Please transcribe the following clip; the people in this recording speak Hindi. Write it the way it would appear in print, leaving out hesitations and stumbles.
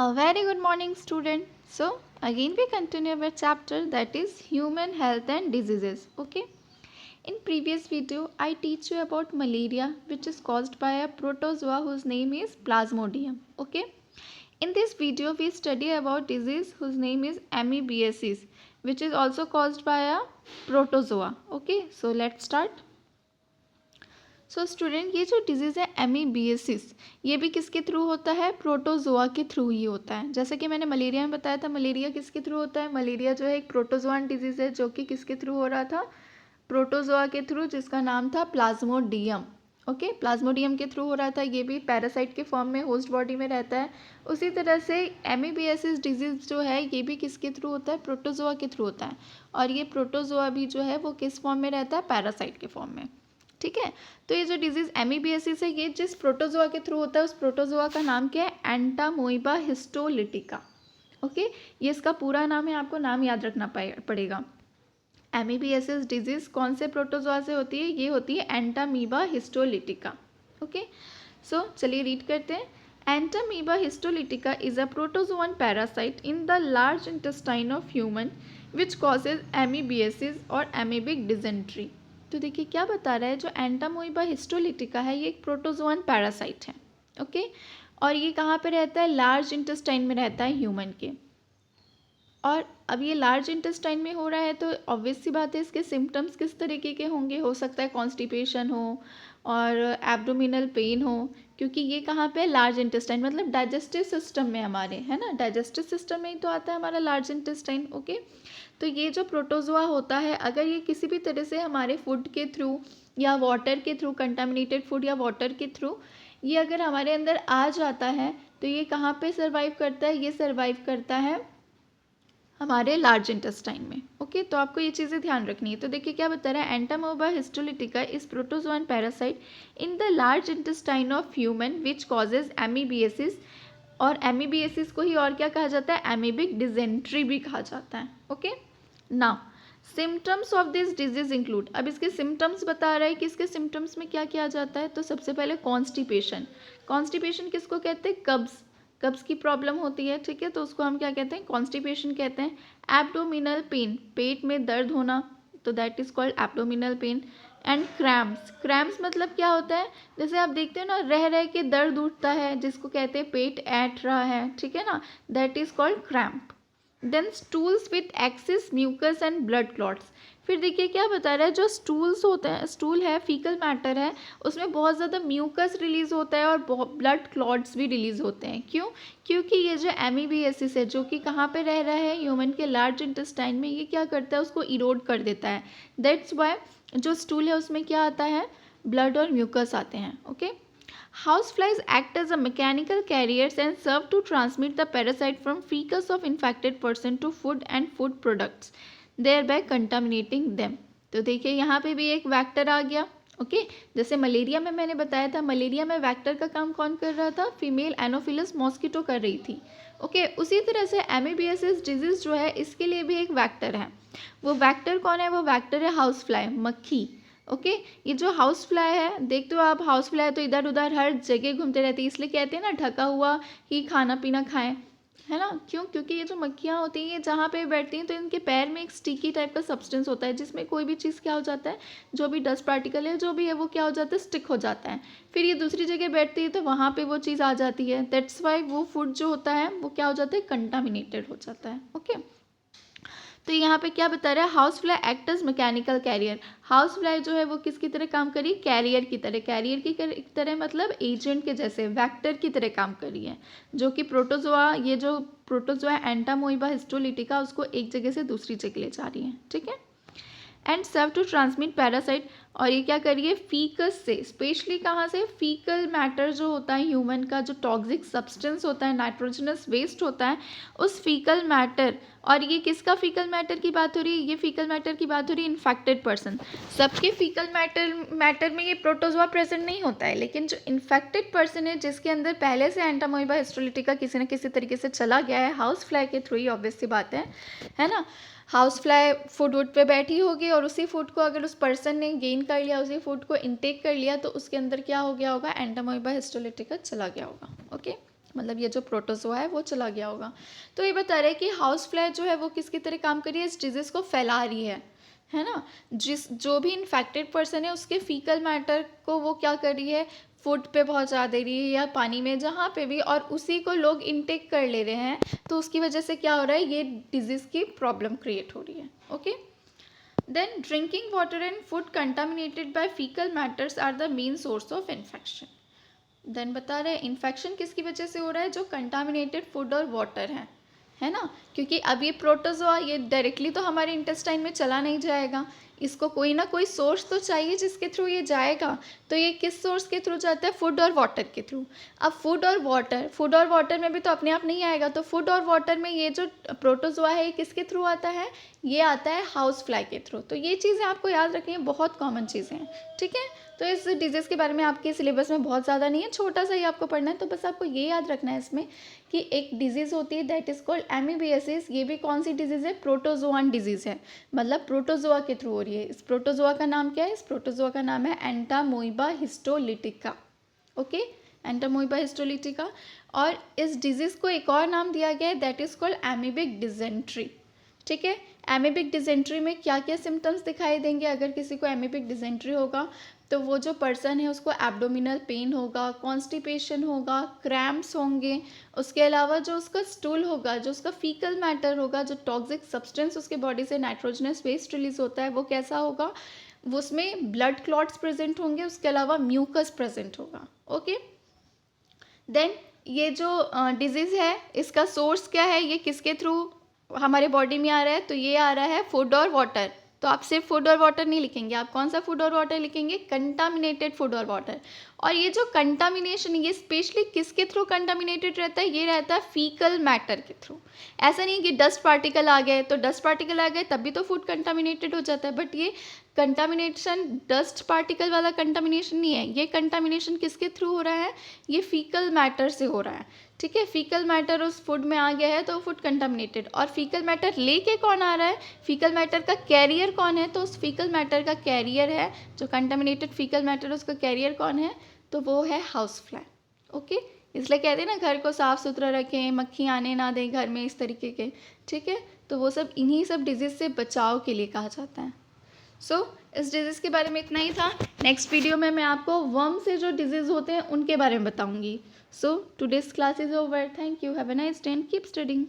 A very good morning, student. So, again we continue our chapter, that is human health and diseases. Okay. In previous video, I teach you about malaria, which is caused by a protozoa whose name is Plasmodium. Okay. In this video, we study about disease whose name is amoebiasis, which is also caused by a protozoa. Okay. So, let's start. So student ये जो डिजीज़ है एमीबियासिस, ये भी किसके थ्रू होता है? प्रोटोजोआ के थ्रू ही होता है। जैसे कि मैंने मलेरिया में बताया था, मलेरिया किसके थ्रू होता है? मलेरिया जो है एक प्रोटोजोआन डिजीज़ है जो कि किसके थ्रू हो रहा था? प्रोटोजोआ के थ्रू, जिसका नाम था प्लाज्मोडियम। ओके, प्लाज्मोडियम के थ्रू हो रहा था। ये भी पैरासाइट के फॉर्म में होस्ट बॉडी में रहता है। उसी तरह से एमीबियासिस डिजीज़ जो है ये भी किसके थ्रू होता है? प्रोटोजोआ के थ्रू होता है। और ये प्रोटोजोआ भी जो है वो किस फॉर्म में रहता है? पैरासाइट के फॉर्म में। ठीक है, तो ये जो डिजीज एमीबियासिस है ये जिस प्रोटोजोआ के थ्रू होता है उस प्रोटोजोआ का नाम क्या है? Entamoeba histolytica. ओके, ये इसका पूरा नाम है, आपको नाम याद रखना पड़ेगा। एमीबियासिस डिजीज कौन से प्रोटोजोआ से होती है? ये होती है एंटामीबा हिस्टोलिटिका। ओके, सो चलिए रीड करते हैं। Entamoeba histolytica is a protozoan parasite in the large intestine of human which causes amoebiasis और एमीबिक डिजेंट्री। तो देखिए क्या बता रहा है, जो एंटामोइबा हिस्टोलिटिका है ये एक प्रोटोजोअन पैरासाइट है। ओके, और ये कहाँ पे रहता है? लार्ज इंटेस्टाइन में रहता है ह्यूमन के। और अब ये लार्ज इंटेस्टाइन में हो रहा है तो ऑब्वियस सी बात है इसके सिम्टम्स किस तरीके के होंगे? हो सकता है कॉन्स्टिपेशन हो और एब्डोमिनल पेन हो, क्योंकि ये कहाँ पे है? लार्ज इंटेस्टाइन, मतलब डाइजेस्टिव सिस्टम में हमारे, है ना? डाइजेस्टिव सिस्टम में ही तो आता है हमारा लार्ज इंटेस्टाइन। ओके, तो ये जो प्रोटोजोआ होता है अगर ये किसी भी तरह से हमारे फूड के थ्रू या वाटर के थ्रू, कंटामिनेटेड फूड या वाटर के थ्रू ये अगर हमारे अंदर आ जाता है तो ये कहाँ पे सर्वाइव करता है? ये सर्वाइव करता है हमारे लार्ज इंटेस्टाइन में। ओके, तो आपको ये चीज़ें ध्यान रखनी है। तो देखिए क्या बता रहा है, Entamoeba histolytica is protozoan parasite in the large intestine of human which causes amoebiasis, और एमीबियासिस को ही और क्या कहा जाता है? एमीबिक डिजेंट्री भी कहा जाता है। Okay, now symptoms of this disease include, अब इसके सिम्टम्स बता रहा है कि इसके सिम्टम्स में क्या किया जाता है। तो सबसे पहले कॉन्स्टिपेशन। कॉन्स्टिपेशन किसको कहते हैं? कब्ज, कब्ज की प्रॉब्लम होती है। ठीक है, तो उसको हम क्या कहते हैं? कॉन्स्टिपेशन कहते हैं। एब्डोमिनल पेन, पेट में दर्द होना, तो that is called abdominal pain. And cramps, cramps मतलब क्या होता है? जैसे आप देखते हो ना, रह रह के दर्द उठता है जिसको कहते हैं पेट ऐंठ रहा है, ठीक है ना, that is called cramp. Then stools with excess mucus and blood clots. फिर देखिए क्या बता रहा है, जो स्टूल्स होते हैं, स्टूल है, फीकल मैटर है, उसमें बहुत ज़्यादा म्यूकस रिलीज होता है और ब्लड क्लॉट्स भी रिलीज होते हैं। क्यों? क्योंकि ये जो एमीबियासिस है जो कि कहाँ पे रह रहा है? ह्यूमन के लार्ज इंटेस्टाइन में, ये क्या करता है? उसको इरोड कर देता है। दैट्स वाई जो स्टूल है उसमें क्या आता है? ब्लड और म्यूकस आते हैं। Okay, houseflies act as a mechanical carriers and serve to transmit the parasite from fecus of infected person to food and food products, thereby contaminating them। तो देखिए यहाँ पे भी एक वैक्टर आ गया। ओके, जैसे मलेरिया में मैंने बताया था, मलेरिया में वैक्टर का काम कौन कर रहा था? फीमेल एनोफिलस मॉस्किटो कर रही थी। ओके, उसी तरह से एमीबियासिस डिजीज जो है इसके लिए भी एक वैक्टर है। वो वैक्टर कौन है? वो वैक्टर है हाउस फ्लाई, मक्खी। ओके, ये जो हाउस फ्लाई है, देखते हो आप, हाउस फ्लाई तो इधर उधर हर जगह घूमते रहती है, इसलिए कहते हैं ना ढका हुआ ही खाना पीना खाएं, है ना? क्यों? क्योंकि ये जो मक्खियाँ होती हैं ये जहाँ पे बैठती हैं तो इनके पैर में एक स्टिकी टाइप का सब्सटेंस होता है जिसमें कोई भी चीज़ क्या हो जाता है, जो भी डस्ट पार्टिकल है जो भी है वो क्या हो जाता है? स्टिक हो जाता है। फिर ये दूसरी जगह बैठती है तो वहाँ पे वो चीज़ आ जाती है। दैट्स वाई वो फूड जो होता है वो क्या हो जाता है? कंटामिनेटेड हो जाता है। ओके, तो यहाँ पे क्या बता रहा है? House fly act as mechanical carrier. House fly जो है वो किसकी तरह काम करी? कैरियर की तरह। कैरियर की तरह मतलब एजेंट के जैसे, वैक्टर की तरह काम करी है, जो कि प्रोटोजोआ, ये जो प्रोटोजोआ एंटामोइबा हिस्टोलिटिका उसको एक जगह से दूसरी जगह ले जा रही है। ठीक है, and serve to transmit parasite, और ये क्या करिए? फीकस से, स्पेशली कहाँ से? फीकल मैटर जो होता है ह्यूमन का, जो टॉक्सिक सब्सटेंस होता है, नाइट्रोजनस वेस्ट होता है, उस फीकल मैटर, और ये किसका फीकल मैटर की बात हो रही है? ये फीकल मैटर की बात हो रही है इन्फेक्टेड पर्सन। सबके फीकल मैटर में ये प्रोटोजोआ प्रेजेंट नहीं होता है, लेकिन जो इन्फेक्टेड पर्सन है जिसके अंदर पहले से एंटामोइबा हिस्टोलिटिका किसी न किसी तरीके से चला गया है, हाउस फ्लाई के थ्रू ही, ऑब्वियस सी बात है ना? हाउस फ्लाई फूड वुड पे बैठी होगी और उसी फूड को अगर उस पर्सन ने गेन कर लिया, उसी फूड को इनटेक कर लिया, तो उसके अंदर क्या हो गया होगा? एंटामोइबा हिस्टोलिटिका चला गया होगा। ओके, मतलब ये जो प्रोटोजोआ है वो चला गया होगा। तो ये बता रहा है कि हाउस फ्लाई जो है वो किसकी तरह काम कर रही है, इस डिजीज़ को फैला रही है ना। जो भी इन्फेक्टेड पर्सन है उसके फीकल मैटर को वो क्या कर रही है, फूड पे पहुंचा दे रही है या पानी में, जहाँ पे भी, और उसी को लोग इनटेक कर ले रहे हैं, तो उसकी वजह से क्या हो रहा है, ये डिजीज़ की प्रॉब्लम क्रिएट हो रही है। Okay, then drinking water and food contaminated by faecal matters are the main source of infection. देन बता रहे हैं इन्फेक्शन किसकी वजह से हो रहा है, जो कंटामिनेटेड फूड और वाटर है ना। क्योंकि अब ये प्रोटोजोआ ये डायरेक्टली तो हमारे इंटेस्टाइन में चला नहीं जाएगा, इसको कोई ना कोई सोर्स तो चाहिए जिसके थ्रू ये जाएगा। तो ये किस सोर्स के थ्रू जाता है, फूड और वाटर के थ्रू। अब फूड और वाटर में भी तो अपने आप नहीं आएगा, तो फूड और वाटर में ये जो प्रोटोजोआ है ये किसके थ्रू आता है, ये आता है हाउस फ्लाई के थ्रू। तो ये चीज़ें आपको याद रखनी है, बहुत कॉमन चीज़ें हैं, ठीक है। तो इस डिजीज़ के बारे में आपके सिलेबस में बहुत ज़्यादा नहीं है, छोटा सा ही आपको पढ़ना है। तो बस आपको ये याद रखना है इसमें कि एक डिजीज़ होती है दैट इज़ कॉल्ड एमीबियासिस। ये भी कौन सी डिजीज़ है, प्रोटोजोआन डिजीज़ है, मतलब प्रोटोजोआ के थ्रू हो रही है। इस प्रोटोजोआ का नाम क्या है, इस प्रोटोजोआ का नाम है Entamoeba histolytica. Okay, Entamoeba histolytica. और इस डिजीज़ को एक और नाम दिया गया है that is called amoebic dysentery, ठीक है। एमीबिक डिजेंट्री में क्या क्या सिम्टम्स दिखाई देंगे, अगर किसी को एमीबिक डिजेंट्री होगा तो वो जो पर्सन है उसको एब्डोमिनल पेन होगा, कॉन्स्टिपेशन होगा, क्रैम्प्स होंगे। उसके अलावा जो उसका स्टूल होगा, जो उसका फीकल मैटर होगा, जो टॉक्सिक सब्सटेंस उसके बॉडी से नाइट्रोजनस वेस्ट रिलीज होता है वो कैसा होगा, वो उसमें ब्लड क्लॉट्स प्रेजेंट होंगे, उसके अलावा म्यूकस प्रेजेंट होगा। ओके, देन ये जो डिजीज़ है इसका सोर्स क्या है, ये किसके थ्रू हमारे बॉडी में आ रहा है, तो ये आ रहा है फूड और वाटर। तो आप सिर्फ फूड और वाटर नहीं लिखेंगे, आप कौन सा फूड और वाटर लिखेंगे, कंटामिनेटेड फूड और वाटर। और ये जो कंटामिनेशन ये स्पेशली किसके थ्रू कंटामिनेटेड रहता है, ये रहता है फीकल मैटर के थ्रू। ऐसा नहीं कि डस्ट पार्टिकल आ गए, तो डस्ट पार्टिकल आ गए तब भी तो फूड कंटामिनेटेड हो जाता है, बट ये कंटामिनेशन डस्ट पार्टिकल वाला कंटामिनेशन नहीं है, ये कंटामिनेशन किसके थ्रू हो रहा है, ये फीकल मैटर से हो रहा है, ठीक है। फीकल मैटर उस फूड में आ गया है तो फूड कंटामिनेटेड। और फीकल मैटर लेके कौन आ रहा है, फीकल मैटर का कैरियर कौन है, तो उस फीकल मैटर का कैरियर है जो कंटामिनेटेड फीकल मैटर, उसका कैरियर कौन है, तो वो है हाउस फ्लाई। ओके, इसलिए कहते हैं ना घर को साफ़ सुथरा रखें, मक्खी आने ना दें घर में, इस तरीके के, ठीक है। तो वो सब इन्हीं सब डिजीज़ से बचाव के लिए कहा जाता है। सो इस डिजीज़ के बारे में इतना ही था। नेक्स्ट वीडियो में मैं आपको वर्म से जो डिजीज़ होते हैं उनके बारे में बताऊंगी। So today's class is over, thank you, have a nice day and keep studying.